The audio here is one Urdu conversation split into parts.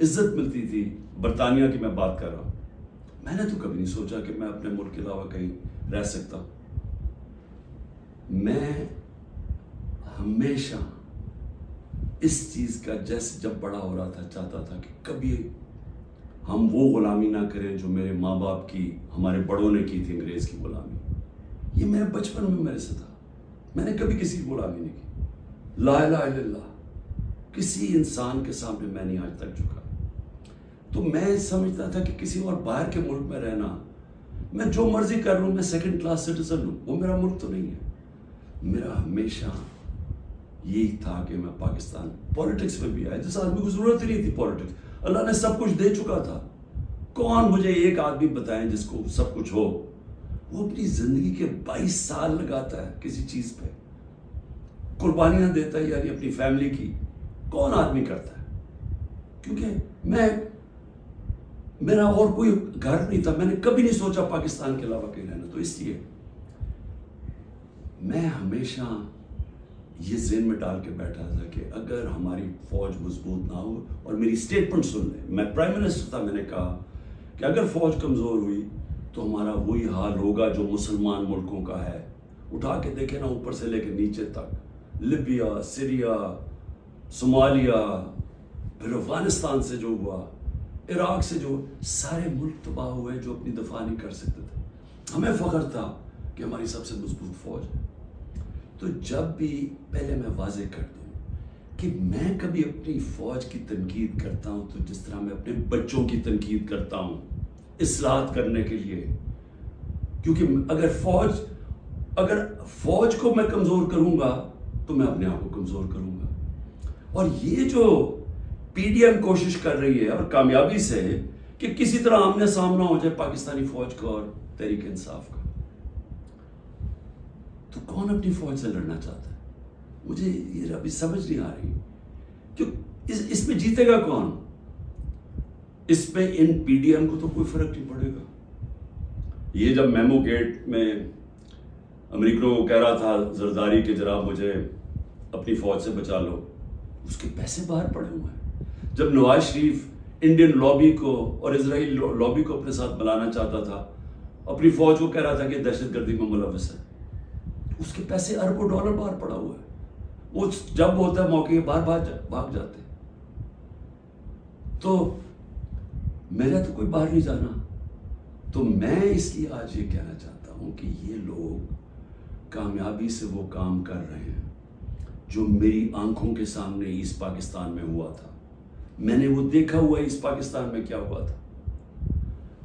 عزت ملتی تھی. برطانیہ کی میں بات کر رہا ہوں. میں نے تو کبھی نہیں سوچا کہ میں اپنے ملک کے علاوہ کہیں رہ سکتا ہوں. میں ہمیشہ اس چیز کا جیسے جب بڑا ہو رہا تھا چاہتا تھا کہ کبھی ہم وہ غلامی نہ کریں جو میرے ماں باپ کی, ہمارے بڑوں نے کی تھی, انگریز کی غلامی. یہ میرے بچپن میں میرے سے تھا. میں نے کبھی کسی کی غلامی نہیں کی. لا الہ الا اللہ, کسی انسان کے سامنے میں نہیں آج تک جھکا. تو میں سمجھتا تھا کہ کسی اور باہر کے ملک میں رہنا, میں جو مرضی کر لوں, میں سیکنڈ کلاس سٹیزن ہوں, وہ میرا ملک تو نہیں ہے. میرا ہمیشہ یہی تھا کہ میں پاکستان, پولیٹکس میں بھی آیا جس آدمی کو ضرورت ہی نہیں تھی پولیٹکس. اللہ نے سب کچھ دے چکا تھا. کون مجھے ایک آدمی بتائیں جس کو سب کچھ ہو, وہ اپنی زندگی کے 22 سال لگاتا ہے کسی چیز پہ, قربانیاں دیتا ہے, یعنی اپنی فیملی کی. کون آدمی کرتا ہے؟ کیونکہ میرا اور کوئی گھر نہیں تھا. میں نے کبھی نہیں سوچا پاکستان کے علاوہ کہیں رہنا. تو اس لیے میں ہمیشہ یہ ذہن میں ڈال کے بیٹھا تھا کہ اگر ہماری فوج مضبوط نہ ہو, اور میری سٹیٹمنٹ سن لیں, میں پرائم منسٹر تھا, میں نے کہا کہ اگر فوج کمزور ہوئی تو ہمارا وہی حال ہوگا جو مسلمان ملکوں کا ہے. اٹھا کے دیکھیں نا, اوپر سے لے کے نیچے تک, لیبیا, سیریا, صومالیہ, پھر افغانستان سے جو ہوا, عراق سے جو, سارے ملک تباہ ہوئے جو اپنی دفاع نہیں کر سکتے تھے. ہمیں فخر تھا کہ ہماری سب سے مضبوط فوج ہے. تو جب بھی, پہلے میں واضح کر دوں کہ میں کبھی اپنی فوج کی تنقید کرتا ہوں تو جس طرح میں اپنے بچوں کی تنقید کرتا ہوں اصلاحات کرنے کے لیے. کیونکہ اگر فوج کو میں کمزور کروں گا تو میں اپنے آپ کو کمزور کروں گا. اور یہ جو پی ڈی ایم کوشش کر رہی ہے, اور کامیابی سے, کہ کسی طرح آمنے سامنا ہو جائے پاکستانی فوج کا اور تحریک انصاف کا, تو کون اپنی فوج سے لڑنا چاہتا ہے؟ مجھے یہ ابھی سمجھ نہیں آ رہی. کیوں اس میں جیتے گا کون؟ اس پہ ان پی ڈی ایم کو تو کوئی فرق نہیں پڑے گا. یہ جب میمو گیٹ میں امریکنوں کو کہہ رہا تھا زرداری کہ جناب مجھے اپنی فوج سے بچا لو, اس کے پیسے باہر پڑے ہوئے ہیں. جب نواز شریف انڈین لابی کو اور اسرائیل لابی کو اپنے ساتھ ملانا چاہتا تھا, اپنی فوج کو کہہ رہا تھا کہ دہشت گردی میں ملوث ہے, اس کے پیسے اربوں ڈالر باہر پڑا ہوا ہے. وہ جب ہوتا ہے موقع باہر بھاگ جاتے. تو میرا تو کوئی باہر نہیں جانا. تو میں اس لیے آج یہ کہنا چاہتا ہوں کہ یہ لوگ کامیابی سے وہ کام کر رہے ہیں جو میری آنکھوں کے سامنے ایسٹ پاکستان میں ہوا تھا. میں نے وہ دیکھا ہوا ہے ایسٹ پاکستان میں کیا ہوا تھا.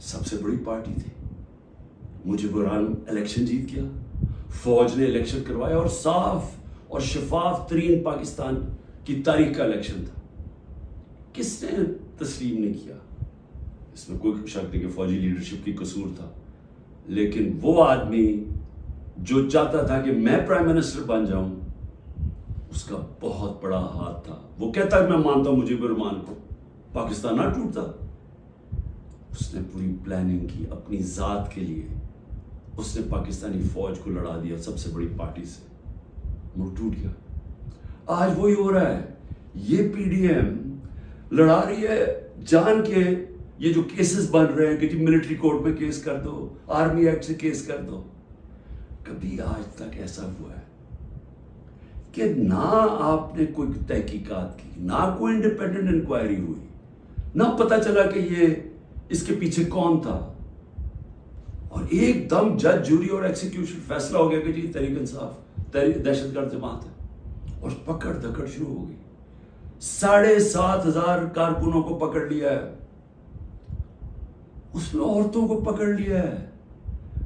سب سے بڑی پارٹی تھی, مجھے برحال الیکشن جیت گیا, فوج نے الیکشن کروایا, اور صاف اور شفاف ترین پاکستان کی تاریخ کا الیکشن تھا. کس نے تسلیم نہیں کیا؟ اس میں کوئی شک نہیں کہ فوجی لیڈرشپ کی قصور تھا, لیکن وہ آدمی جو چاہتا تھا کہ میں پرائم منسٹر بن جاؤں, اس کا بہت بڑا ہاتھ تھا. وہ کہتا ہے میں مانتا ہوں مجیب الرحمان کو, پاکستان نہ ٹوٹتا. اس نے پوری پلاننگ کی اپنی ذات کے لیے. اس نے پاکستانی فوج کو لڑا دیا سب سے بڑی پارٹی سے, ملک ٹوٹ گیا. آج وہی ہو رہا ہے. یہ پی ڈی ایم لڑا رہی ہے جان کے, یہ جو کیسز بن رہے ہیں کہ جی ملٹری کورٹ میں کیس کر دو, آرمی ایکٹ سے کیس کر دو. کبھی آج تک ایسا ہوا ہے کہ نہ آپ نے کوئی تحقیقات کی, نہ کوئی انڈیپینڈنٹ انکوائری ہوئی, نہ پتہ چلا کہ یہ اس کے پیچھے کون تھا, اور ایک دم جج, جوری اور ایکسیکیوشن فیصلہ ہو گیا کہ جی تحریک انصاف دہشت گرد جماعت ہے, اور پکڑ دھکڑ شروع ہو گئی. 7,500 کارکنوں کو پکڑ لیا ہے, اس میں عورتوں کو پکڑ لیا ہے.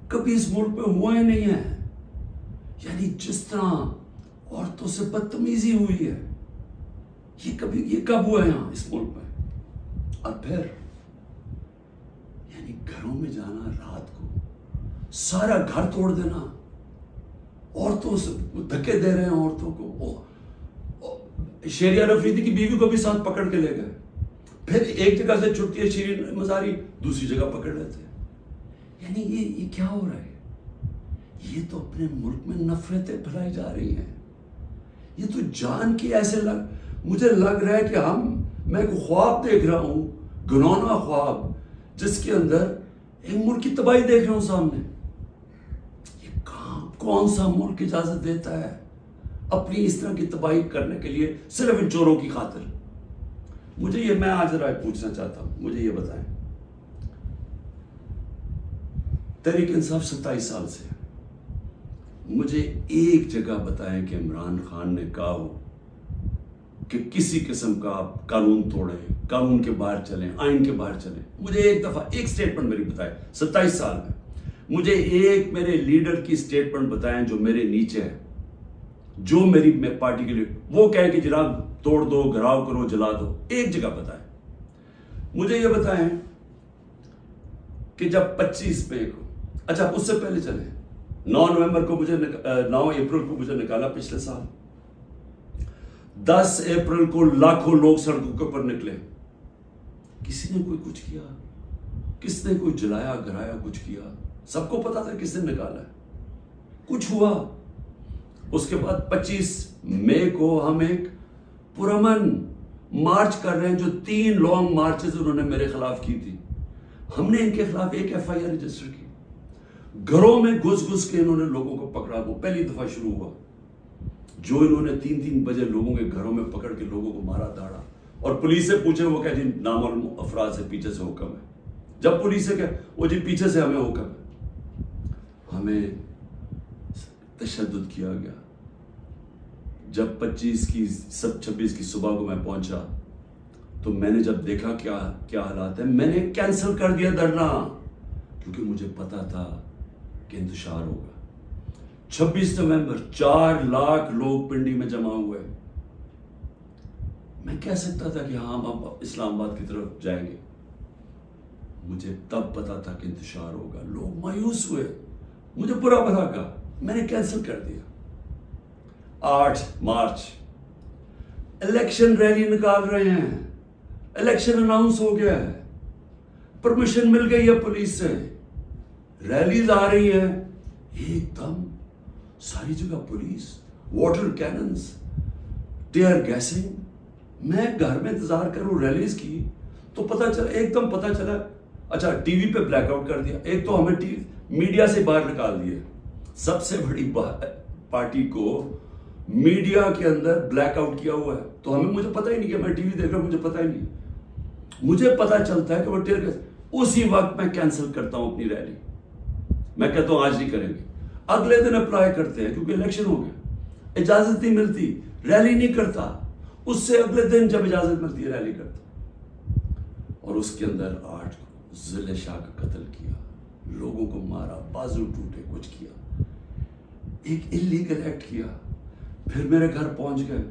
کبھی اس ملک میں ہوا ہی نہیں ہے. یعنی جس طرح عورتوں سے بدتمیزی ہوئی ہے, یہ کب ہوا ہے یہاں اس ملک میں؟ اور پھر یعنی گھروں میں جانا رات کو, سارا گھر توڑ دینا, عورتوں سے دھکے دے رہے ہیں عورتوں کو. شیریہ رفیدی کی بیوی کو بھی ساتھ پکڑ کے لے گئے. پھر ایک جگہ سے چھٹتی ہے شیرین مزاری, دوسری جگہ پکڑ لیتے ہیں. یعنی یہ کیا ہو رہا ہے؟ یہ تو اپنے ملک میں نفرتیں پھیلائی جا رہی ہیں. یہ تو جان کی ایسے مجھے لگ رہا ہے کہ میں ایک خواب دیکھ رہا ہوں، گھناؤنا خواب، جس کے اندر ایک ملک کی تباہی دیکھ رہا ہوں سامنے۔ یہ کون سا ملک اجازت دیتا ہے اپنی اس طرح کی تباہی کرنے کے لیے صرف ان چوروں کی خاطر؟ مجھے یہ، میں آج رائے پوچھنا چاہتا ہوں، مجھے یہ بتائیں، تحریک انصاف 27 سال سے ہے، مجھے ایک جگہ بتائیں کہ عمران خان نے کہا ہو کہ کسی قسم کا آپ قانون توڑیں، قانون کے باہر چلیں، آئین کے باہر چلیں؟ مجھے ایک دفعہ ایک سٹیٹمنٹ میری بتائیں 27 سال میں، مجھے ایک میرے لیڈر کی سٹیٹمنٹ بتائیں جو میرے نیچے ہے، جو میری پارٹی کے لیے وہ کہیں کہ جناب توڑ دو، گھراؤ کرو، جلا دو۔ ایک جگہ بتائیں۔ مجھے یہ بتائیں کہ جب 25 مئی کو، اچھا اس سے پہلے چلیں، 9 نومبر کو مجھے 9 اپریل کو مجھے نکالا پچھلے سال، 10 اپریل کو لاکھوں لوگ سڑکوں کے اوپر نکلے، کسی نے کوئی کچھ کیا؟ کس نے کوئی جلایا گھرایا کچھ کیا؟ سب کو پتا تھا کس نے نکالا ہے، کچھ ہوا؟ اس کے بعد 25 مئی کو ہم ایک پرامن مارچ کر رہے ہیں، جو 3 لانگ مارچز انہوں نے میرے خلاف کی تھی، ہم نے ان کے خلاف ایک FIR رجسٹر کی، گھروں میں گھس کے انہوں نے لوگوں کو پکڑا، وہ پہلی دفعہ شروع ہوا، جو انہوں نے 3 بجے لوگوں کے گھروں میں پکڑ کے لوگوں کو مارا داڑا، اور پولیس سے پوچھے وہ کہ جی نامعلوم افراد سے پیچھے سے حکم ہے، جب پولیس سے کہ وہ جی پیچھے سے ہمیں حکم ہے، ہمیں تشدد کیا گیا۔ جب 26 کی صبح کو میں پہنچا تو میں نے جب دیکھا کیا حالات ہیں، میں نے کینسل کر دیا دھرنا، کیونکہ مجھے پتا تھا کہ انتشار ہوگا۔ 26 نومبر 4 لاکھ لوگ پنڈی میں جمع ہوئے، میں کہہ سکتا تھا کہ ہاں ہم اسلام آباد کی طرف جائیں گے، مجھے تب پتا تھا کہ انتشار ہوگا، لوگ مایوس ہوئے، مجھے برا بھلا کہا، میں نے کینسل کر دیا۔ 8 مارچ الیکشن ریلی نکال رہے ہیں، الیکشن اناؤنس ہو گیا ہے، پرمیشن مل گئی ہے پولیس سے، ریلیز آ رہی ہیں، ایک دم ساری جگہ police, water cannons, tear gassing. میں گھر میں انتظار کروں ریلیز کی تو پتہ چلا، ایک دم پتہ چلا، اچھا ٹی وی پہ بلیک آؤٹ کر دیا، ایک تو ہمیں میڈیا سے باہر نکال دیا، سب سے بڑی پارٹی کو میڈیا کے اندر بلیک آؤٹ کیا ہوا ہے، تو مجھے پتہ ہی نہیں کہ میں ٹی وی دیکھ رہا ہوں، مجھے پتہ ہی نہیں، مجھے پتہ چلتا ہے کہ وہ ٹیئر گیس، اسی وقت میں کینسل کرتا ہوں اپنی ریلی، میں کہتا ہوں آج نہیں کریں گے، اگلے دن اپلائی کرتے ہیں کیونکہ الیکشن ہو گیا، اجازت نہیں ملتی، ریلی نہیں کرتا، اس سے اگلے دن جب اجازت ملتی ہے ریلی کرتا، اور اس کے اندر 8 کو ضلع شاہ کا قتل کیا، لوگوں کو مارا، بازو ٹوٹے، کچھ کیا، ایک انلیگل ایکٹ کیا، پھر میرے گھر پہنچ گئے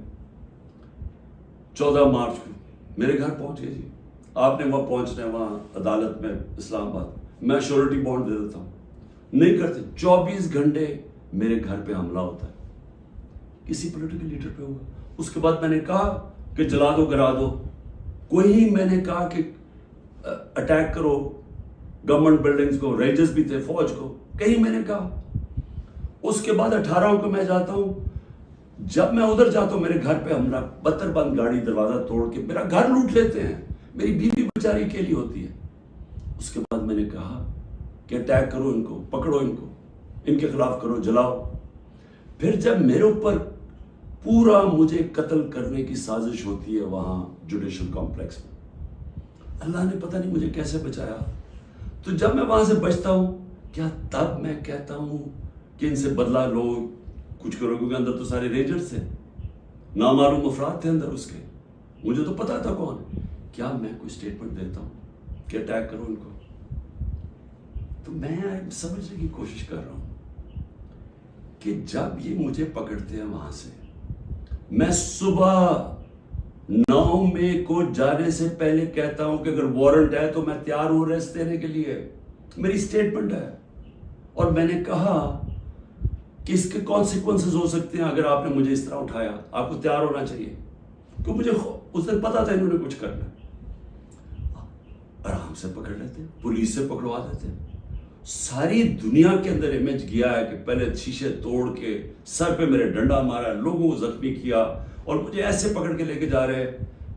14 مارچ کو میرے گھر پہنچ گئے، جی آپ نے وہاں پہنچنا ہے، وہاں عدالت میں اسلام آباد، میں شیورٹی بانڈ دے دیتا ہوں، نہیں کرتے، 24 گھنٹے میرے گھر پہ حملہ ہوتا ہے، کسی پولیٹیکل لیڈر پہ ہوا، اس کے بعد میں نے کہا کہ جلا دو گرا دو، کوئی میں نے کہا کہ اٹیک کرو گورنمنٹ بلڈنگز کو، رینجرز بھی تھے، فوج کو، کہیں میں نے کہا۔ اس کے بعد 18 کو میں جاتا ہوں، جب میں ادھر جاتا ہوں میرے گھر پہ حملہ، بتر بند گاڑی دروازہ توڑ کے میرا گھر لوٹ لیتے ہیں، میری بیوی بیچاری اکیلی ہوتی ہے۔ اس کے بعد میں نے کہا کہ اٹیک کرو ان کو، پکڑو ان کو، ان کے خلاف کرو، جلاؤ۔ پھر جب میرے اوپر پورا مجھے قتل کرنے کی سازش ہوتی ہے وہاں جوڈیشل کمپلیکس میں، اللہ نے پتہ نہیں مجھے کیسے بچایا، تو جب میں وہاں سے بچتا ہوں، کیا تب میں کہتا ہوں کہ ان سے بدلہ لو، کچھ کرو، کیونکہ اندر تو سارے رینجرز تھے، نامعلوم افراد تھے اندر، اس کے مجھے تو پتا تھا کون، کیا میں کوئی سٹیٹمنٹ دیتا ہوں کہ اٹیک کرو ان کو؟ تو میں سمجھنے کی کوشش کر رہا ہوں کہ جب یہ مجھے پکڑتے ہیں وہاں سے، میں صبح 9 مئی کو جانے سے پہلے کہتا ہوں کہ اگر وارنٹ ہے تو میں تیار ہوں ریسٹ دینے کے لیے، میری سٹیٹمنٹ ہے، اور میں نے کہا کہ اس کے کانسیکوینسز ہو سکتے ہیں اگر آپ نے مجھے اس طرح اٹھایا، آپ کو تیار ہونا چاہیے، کیونکہ مجھے اس دن پتا تھا انہوں نے کچھ کرنا، آرام سے پکڑ لیتے، پولیس سے پکڑوا دیتے۔ ساری دنیا کے اندر امیج گیا ہے کہ پہلے شیشے توڑ کے سر پہ میرے ڈنڈا مارا، لوگوں کو زخمی کیا، اور مجھے ایسے پکڑ کے لے کے جا رہے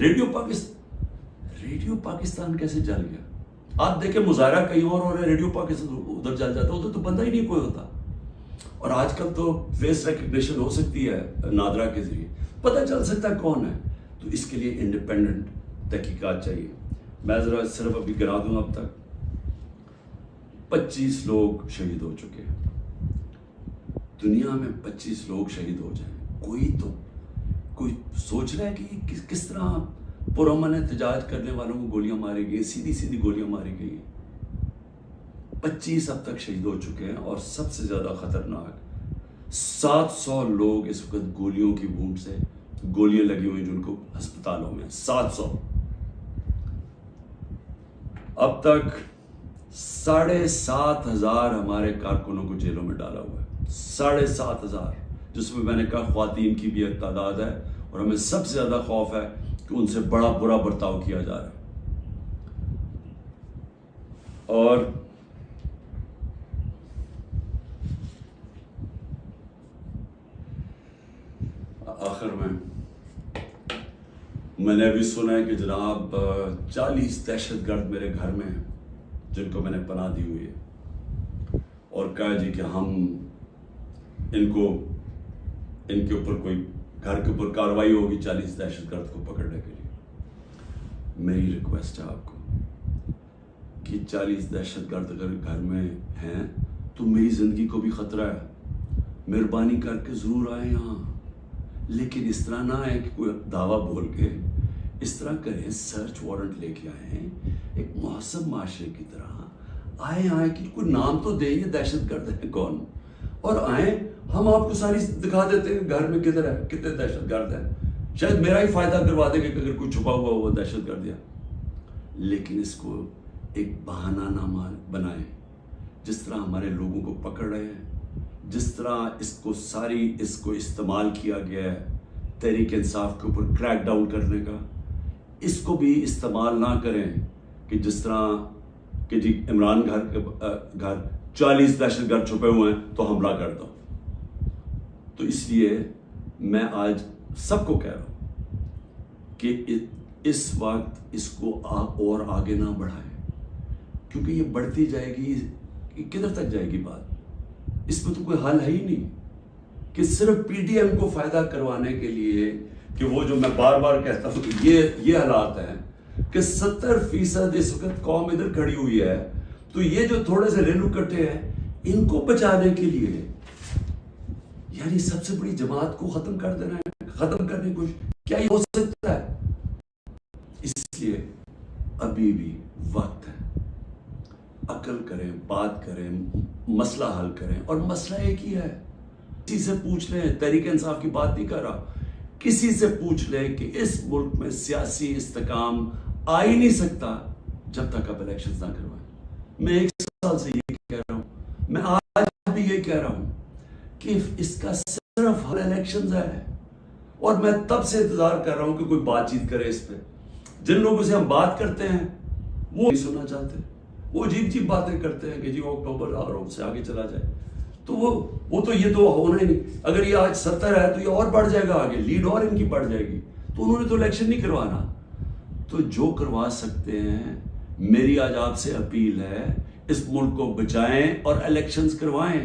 ریڈیو پاکستان کیسے جل گیا؟ آپ دیکھیں مظاہرہ کہیں اور ہو رہا ہے، ریڈیو پاکستان ادھر جل جاتا ہے، ادھر تو بندہ ہی نہیں کوئی ہوتا. اور آج کل تو فیس ریکگنیشن ہو سکتی ہے نادرا کے ذریعے، پتہ چل سکتا ہے کون ہے. تو اس کے لیے انڈیپینڈنٹ تحقیقات چاہیے. میں ذرا صرف ابھی گنا دوں، اب تک 25 لوگ شہید ہو چکے ہیں. دنیا میں 25 لوگ شہید ہو جائیں، کوئی سوچ رہا ہے کہ کس طرح پرامن احتجاج کرنے والوں کو گولیاں ماری گئی، سیدھی گولیاں ماری گئی. 25 اب تک شہید ہو چکے ہیں، اور سب سے زیادہ خطرناک 700 لوگ اس وقت گولیوں کی وونڈ سے گولیاں لگی ہوئی جن کو ہسپتالوں میں 700. اب تک 7,500 ہمارے کارکنوں کو جیلوں میں ڈالا ہوا ہے. 7,500، جس میں میں نے کہا خواتین کی بھی ایک تعداد ہے، اور ہمیں سب سے زیادہ خوف ہے کہ ان سے بڑا برا برتاؤ کیا جا رہا ہے. اور آخر میں نے ابھی سنا ہے کہ جناب 40 دہشت گرد میرے گھر میں ہیں جن کو میں نے پناہ دی ہوئی ہے، اور کہا جی کہ ہم ان کے اوپر کوئی گھر کے اوپر کارروائی ہوگی 40 دہشت گرد کو پکڑنے کے لیے. میری ریکویسٹ ہے آپ کو کہ 40 دہشت گرد اگر گھر میں ہیں تو میری زندگی کو بھی خطرہ ہے، مہربانی کر کے ضرور آئیں یہاں. لیکن اس طرح نہ آئے کہ کوئی دعویٰ بول کے، اس طرح کریں سرچ وارنٹ لے کے آئیں ایک مہذب معاشرے کی طرح. آئیں کہ کوئی نام تو دیں یہ دہشت گرد ہے کون، اور آئیں ہم آپ کو ساری دکھا دیتے ہیں گھر میں کدھر ہے، کتنے دہشت گرد ہیں. شاید میرا ہی فائدہ کروا دے کہ اگر کوئی چھپا ہوا وہ دہشت گرد ہے. لیکن اس کو ایک بہانہ نہ بنائیں. جس طرح ہمارے لوگوں کو پکڑ رہے ہیں، جس طرح اس کو استعمال کیا گیا ہے تحریک انصاف کے اوپر کریک ڈاؤن کرنے کا، اس کو بھی استعمال نہ کریں کہ جس طرح کہ جی عمران گھر 40 دہشت گرد چھپے ہوئے ہیں تو حملہ کر دو. تو اس لیے میں آج سب کو کہہ رہا ہوں کہ اس وقت اس کو اور آگے نہ بڑھائیں، کیونکہ یہ بڑھتی جائے گی، کدھر تک جائے گی بات. اس میں تو کوئی حل ہے ہی نہیں کہ صرف پی ڈی ایم کو فائدہ کروانے کے لیے، کہ وہ جو میں بار بار کہتا ہوں کہ یہ حالات ہیں کہ 70% اس وقت قوم ادھر کھڑی ہوئی ہے، تو یہ جو تھوڑے سے ریلو کٹے ہیں ان کو بچانے کے لیے یعنی سب سے بڑی جماعت کو ختم کر دینا ہے، ختم کرنے کی کوشش، کیا یہ ہو سکتا ہے؟ اس لیے ابھی بھی وقت ہے، عقل کریں، بات کریں، مسئلہ حل کریں. اور مسئلہ ایک ہی ہے، کسی سے پوچھ لیں، تحریک انصاف کی بات نہیں کر رہا، کسی سے پوچھ لیں کہ اس ملک میں سیاسی استحکام آ ہی نہیں سکتا جب تک آپ الیکشنز نہ کروائیں. میں 1 سال سے یہ کہہ رہا ہوں، میں آج بھی یہ کہہ رہا ہوں کہ اس کا صرف حل الیکشنز ہے. اور میں تب سے انتظار کر رہا ہوں کہ کوئی بات چیت کرے اس پہ. جن لوگوں سے ہم بات کرتے ہیں وہ نہیں سننا چاہتے، وہ عجیب باتیں کرتے ہیں کہ جی اکتوبر اور سے آگے چلا جائے. تو وہ تو یہ تو ہونا ہی نہیں. اگر یہ آج 70 ہے تو یہ اور بڑھ جائے گا آگے، لیڈ اور ان کی بڑھ جائے گی. تو انہوں نے تو الیکشن نہیں کروانا. تو جو کروا سکتے ہیں، میری آج آپ سے اپیل ہے اس ملک کو بچائیں اور الیکشنز کروائیں.